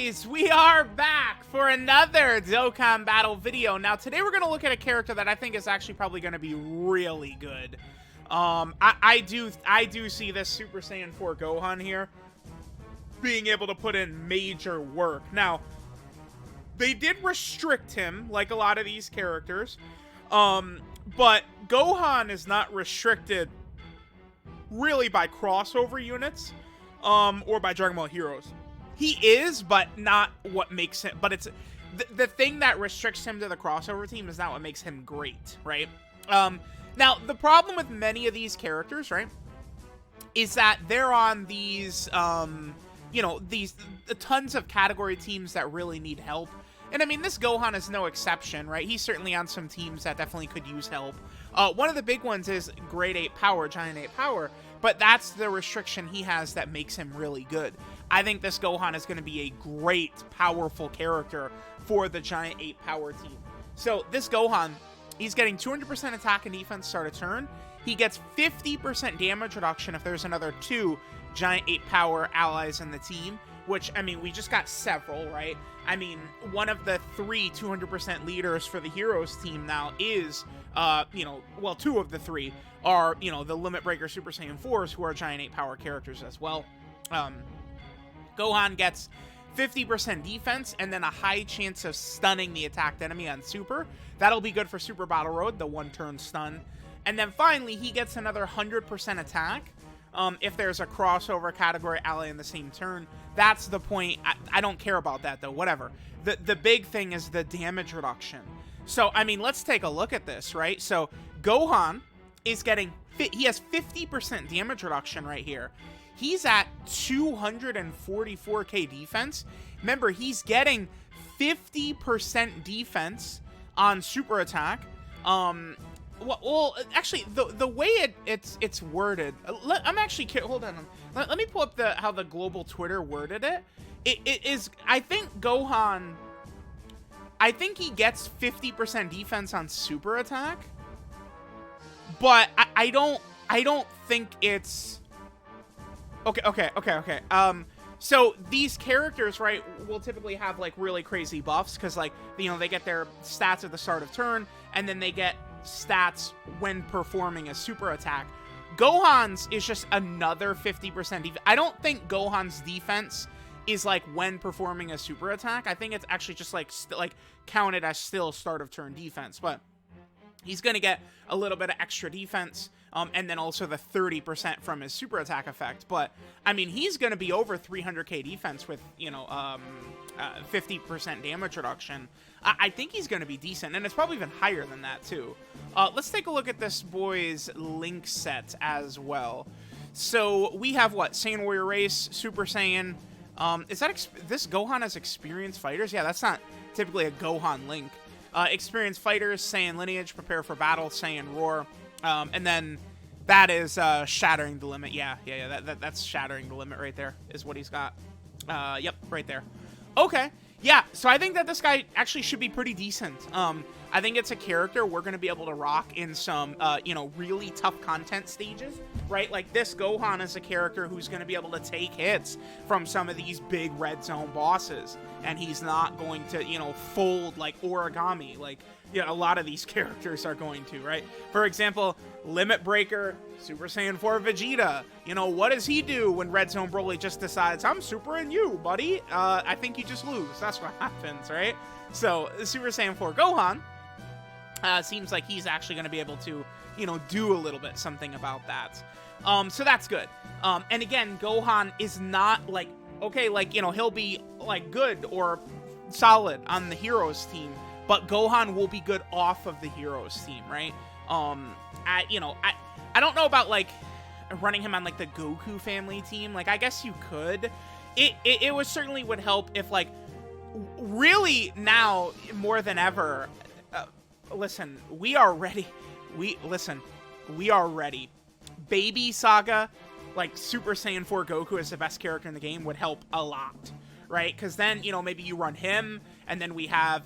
guys, we are back for another Dokkan battle video. Now today we're going to look at a character that I think is actually probably going to be really good. I do see this Super Saiyan 4 Gohan here being able to put in major work. Now, they did restrict him like a lot of these characters, but Gohan is not restricted really by crossover units or by Dragon Ball Heroes. He is, but not what makes him. But it's the thing that restricts him to the crossover team is not what makes him great, right? Now, the problem with many of these characters, right, is that they're on these, these tons of category teams that really need help. And I mean, this Gohan is no exception, right? He's certainly on some teams that definitely could use help. One of the big ones is Grade 8 Power, Giant 8 Power, but that's the restriction he has that makes him really good. I think this Gohan is going to be a great, powerful character for the Giant 8 Power team. So this Gohan, he's getting 200% attack and defense start of turn. He gets 50% damage reduction if there's another 2 Giant 8 Power allies in the team, which, I mean, we just got several, right? I mean, one of the 3 200% leaders for the Heroes team now is, well, 2 of the 3 are, the Limit Breaker Super Saiyan 4s, who are Giant 8 Power characters as well. Gohan gets 50% defense and then a high chance of stunning the attacked enemy on Super. That'll be good for Super Battle Road, the 1-turn stun. And then finally, he gets another 100% attack if there's a crossover category ally in the same turn. That's the point. I don't care about that, though. Whatever. The big thing is the damage reduction. So, I mean, let's take a look at this, right? So, Gohan is getting... He has 50% damage reduction right here. He's at 244k defense. Remember, he's getting 50% defense on super attack. Well, actually, the way it's worded, I'm actually, hold on. Let me pull up how the global Twitter worded it. It is, I think Gohan, I think he gets 50% defense on super attack, but I don't think it's. Okay. So these characters, right, will typically have, like, really crazy buffs, because, like, they get their stats at the start of turn, and then they get stats when performing a super attack. Gohan's is just another 50% defense. I don't think Gohan's defense is, like, when performing a super attack. I think it's actually just, like, counted as still start of turn defense, but he's going to get a little bit of extra defense, and then also the 30% from his super attack effect. But, I mean, he's going to be over 300k defense with, 50% damage reduction. I think he's going to be decent, and it's probably even higher than that, too. Let's take a look at this boy's link set as well. So, we have, what? Saiyan Warrior Race, Super Saiyan. Is that... This Gohan has experienced fighters? Yeah, that's not typically a Gohan link. Experienced fighters, Saiyan lineage, prepare for battle, Saiyan roar, and then that is shattering the limit. Yeah, that's shattering the limit right there is what he's got. Yep, right there. Okay, yeah. So I think that this guy actually should be pretty decent. I think it's a character we're gonna be able to rock in some, really tough content stages, right? Like this Gohan is a character who's gonna be able to take hits from some of these big red zone bosses, and he's not going to, fold like origami, like, a lot of these characters are going to, right? For example, Limit Breaker, Super Saiyan 4 Vegeta. What does he do when Red Zone Broly just decides, I'm super in you, buddy? I think you just lose. That's what happens, right? So, Super Saiyan 4 Gohan seems like he's actually going to be able to, do a little bit something about that. So that's good. And again, Gohan is not like, okay, like, he'll be like good or solid on the Heroes team, but Gohan will be good off of the Heroes team, right? I don't know about, like, running him on, like, the Goku family team. Like, I guess you could. It would certainly would help if, like, really now, more than ever, listen, we are ready. We are ready. Baby Saga, like, Super Saiyan 4 Goku as the best character in the game would help a lot, right? Because then, maybe you run him, and then we have,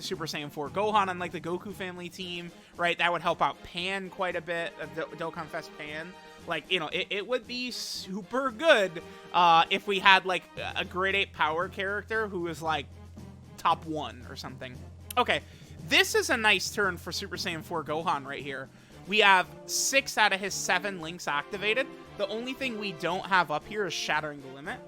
Super Saiyan 4 Gohan on, like, the Goku family team, right? That would help out Pan quite a bit, Dokkan Fest Pan. Like, you know, it would be super good if we had, like, a grade 8 power character who is, like, top 1 or something. Okay, this is a nice turn for Super Saiyan 4 Gohan right here. We have 6 out of his 7 links activated. The only thing we don't have up here is Shattering the Limit.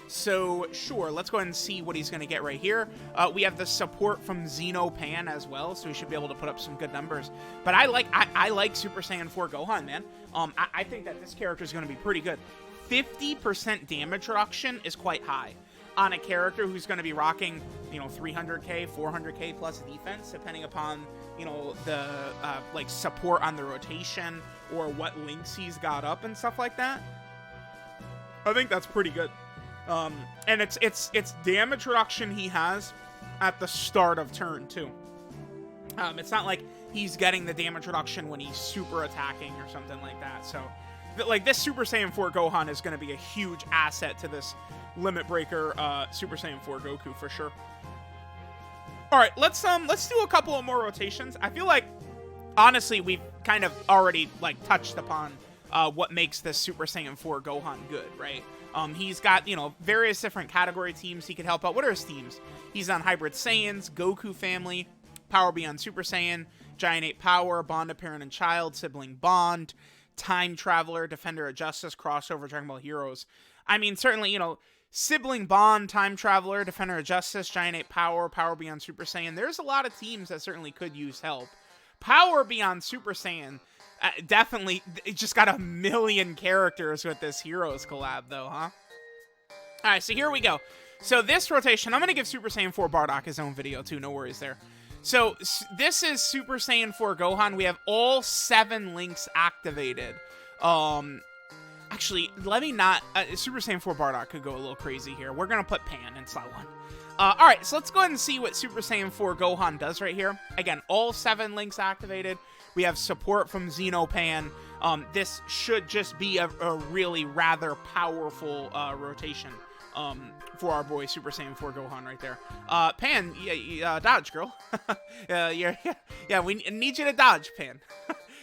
So, sure, let's go ahead and see what he's going to get right here. We have the support from Xenopan as well, so we should be able to put up some good numbers. But I like Super Saiyan 4 Gohan, man. I think that this character is going to be pretty good. 50% damage reduction is quite high on a character who's going to be rocking, you know, 300k, 400k plus defense, depending upon, you know, the, like, support on the rotation or what links he's got up and stuff like that. I think that's pretty good. And it's damage reduction he has at the start of turn, too. It's not like he's getting the damage reduction when he's super attacking or something like that. So, like, this Super Saiyan 4 Gohan is going to be a huge asset to this Limit Breaker Super Saiyan 4 Goku for sure. All right, let's do a couple of more rotations. I feel like, honestly, we've kind of already, like, touched upon what makes this Super Saiyan 4 Gohan good, right? He's got, you know, various different category teams he could help out. What are his teams? He's on Hybrid Saiyans, Goku Family, Power Beyond Super Saiyan, Giant 8 Power, Bond of Parent and Child, Sibling Bond, Time Traveler, Defender of Justice, Crossover, Dragon Ball Heroes. I mean, certainly, you know, Sibling Bond, Time Traveler, Defender of Justice, Giant 8 Power, Power Beyond Super Saiyan. There's a lot of teams that certainly could use help. Power Beyond Super Saiyan, definitely, it just got a million characters with this Heroes collab, though, huh? Alright, so here we go. So this rotation, I'm going to give Super Saiyan 4 Bardock his own video, too. No worries there. So this is Super Saiyan 4 Gohan. We have all 7 links activated. Actually, let me not... Super Saiyan 4 Bardock could go a little crazy here. We're going to put Pan in slot 1. Alright, so let's go ahead and see what Super Saiyan 4 Gohan does right here. Again, all 7 links activated. We have support from Xenopan. This should just be a really rather powerful rotation for our boy Super Saiyan 4 Gohan right there. Pan, dodge, girl. Yeah, we need you to dodge, Pan.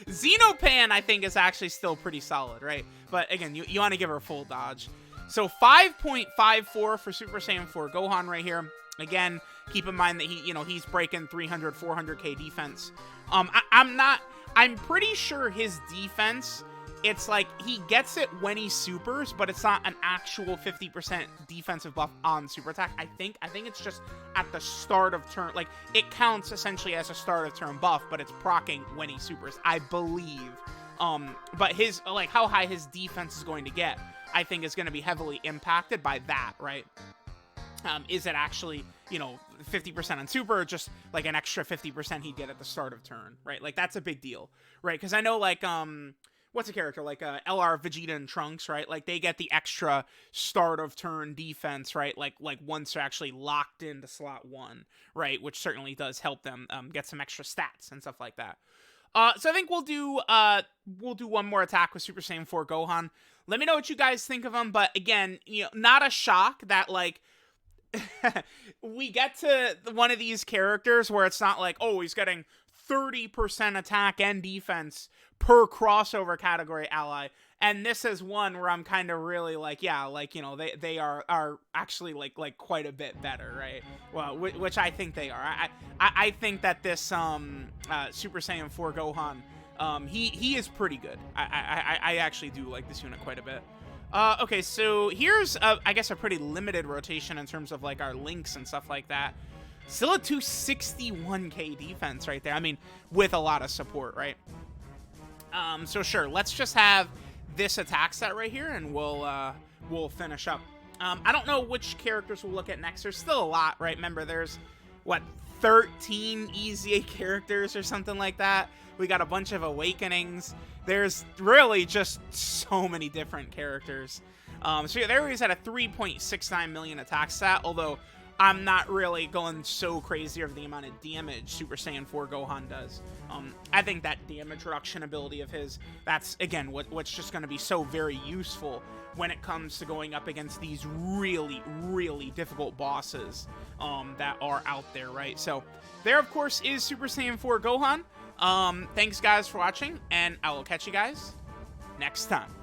Xenopan, I think, is actually still pretty solid, right? But again, you want to give her full dodge. So 5.54 for Super Saiyan 4 Gohan right here. Again, keep in mind that he's breaking 300, 400k defense. I'm pretty sure his defense, it's like he gets it when he supers, but it's not an actual 50% defensive buff on super attack. I think it's just at the start of turn. Like, it counts essentially as a start of turn buff, but it's proccing when he supers, I believe. But his, like, how high his defense is going to get, I think is going to be heavily impacted by that, right? Is it actually, 50% on super, or just like an extra 50% he'd get at the start of turn, right? Like, that's a big deal, right? Because I know, like, what's a character like LR, Vegeta, and Trunks, right? Like, they get the extra start of turn defense, right? Like once they're actually locked into slot 1, right? Which certainly does help them get some extra stats and stuff like that. So I think we'll do one more attack with Super Saiyan 4 Gohan. Let me know what you guys think of him. But again, not a shock that, like, we get to one of these characters where it's not like, oh, he's getting 30% attack and defense per crossover category ally, and this is one where I'm kind of really like, yeah, like, they are actually like quite a bit better, right? Well, which I think they are. I think that this Super Saiyan 4 Gohan, he is pretty good. I actually do like this unit quite a bit. Okay, so here's, I guess, a pretty limited rotation in terms of, like, our links and stuff like that. Still a 261k defense right there. I mean, with a lot of support, right? So sure, let's just have this attack set right here, and we'll finish up. I don't know which characters we'll look at next. There's still a lot, right? Remember, there's, what, 13 EZA characters or something like that. We got a bunch of awakenings. There's really just so many different characters. So yeah, there he's at a 3.69 million attack stat, although I'm not really going so crazy over the amount of damage Super Saiyan 4 Gohan does. I think that damage reduction ability of his, that's, again, what's just going to be so very useful when it comes to going up against these really, really difficult bosses that are out there, right? So there, of course, is Super Saiyan 4 Gohan. Thanks, guys, for watching, and I will catch you guys next time.